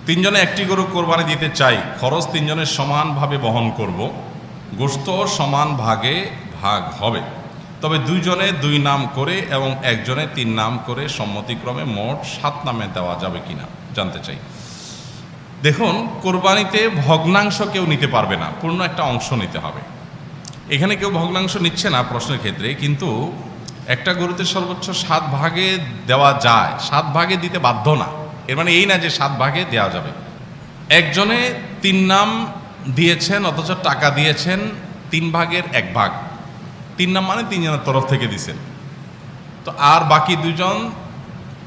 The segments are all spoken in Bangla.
তিনজনে একটি গরু কোরবানি দিতে চাই, খরচ তিনজনের সমানভাবে বহন করব, গোশত সমান ভাগে ভাগ হবে, তবে দুইজনে 2 নাম করে এবং একজনে 3 নাম করে সম্মতিক্রমে মোট 7 নামে দেওয়া যাবে কিনা জানতে চাই। দেখুন, কোরবানিতে ভগ্নাংশ কেউ নিতে পারবে না, পূর্ণ একটা অংশ নিতে হবে। এখানে কেউ ভগ্নাংশ নিচ্ছে না প্রশ্নের ক্ষেত্রে, কিন্তু একটা গরুতে সর্বোচ্চ 7 ভাগে দেওয়া যায়, 7 ভাগে দিতে বাধ্য না। এর মানে এই না যে 7 ভাগে দেওয়া যাবে। একজনে 3 নাম দিয়েছেন অথচ টাকা দিয়েছেন 3 ভাগের 1 ভাগ। 3 নাম মানে 3 জনের তরফ থেকে দিয়েছেন, তো আর বাকি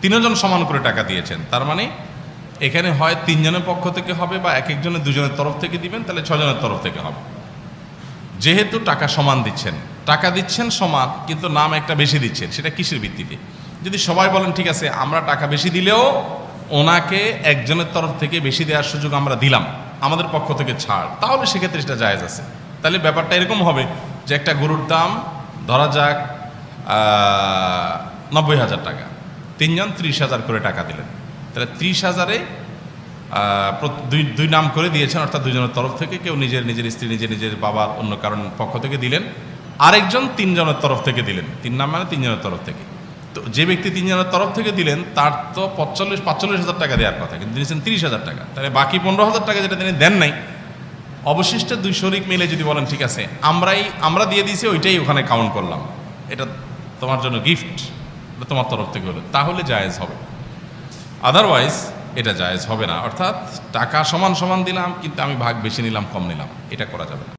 3জন সমান করে টাকা দিয়েছেন। তার মানে এখানে হয় 3 জনের পক্ষ থেকে হবে বা এক একজনের 2 জনের তরফ থেকে দিবেন, তাহলে 6 জনের তরফ থেকে হবে। যেহেতু টাকা সমান দিচ্ছেন, টাকা দিচ্ছেন সমান, কিন্তু নাম একটা বেশি দিচ্ছেন, সেটা কিসের ভিত্তিতে? যদি সবাই বলেন ঠিক আছে আমরা টাকা বেশি দিলেও ওনাকে একজনের তরফ থেকে বেশি দেওয়ার সুযোগ আমরা দিলাম, আমাদের পক্ষ থেকে ছাড়, তাহলে সেক্ষেত্রে সেটা জায়েজ আছে। তাহলে ব্যাপারটা এরকম হবে যে একটা গরুর দাম ধরা যাক 90,000 টাকা, 3 জন 30,000 করে টাকা দিলেন, তাহলে 30,000-এ 2 নাম করে দিয়েছেন, অর্থাৎ 2 জনের তরফ থেকে, কেউ নিজের স্ত্রী, নিজের বাবার অন্য কারণ পক্ষ থেকে দিলেন, আরেকজন 3 জনের তরফ থেকে দিলেন। 3 নাম মানে 3 জনের তরফ থেকে। তো যে ব্যক্তি 3 জনের তরফ থেকে দিলেন তার তো 45,000 টাকা দেওয়ার কথা, কিন্তু দিয়েছেন 30,000 টাকা। তাহলে বাকি 15,000 টাকা যেটা তিনি দেন নাই, অবশিষ্ট 2 শরিক মিলে যদি বলেন ঠিক আছে আমরা দিয়ে দিয়েছি, ওইটাই ওখানে কাউন্ট করলাম, এটা তোমার জন্য গিফট, এটা তোমার তরফ থেকে হলো, তাহলে জায়েজ হবে। আদারওয়াইজ এটা জায়েজ হবে না। অর্থাৎ টাকা সমান সমান দিলাম, কিন্তু আমি ভাগ বেশি নিলাম কম নিলাম, এটা করা যাবে না।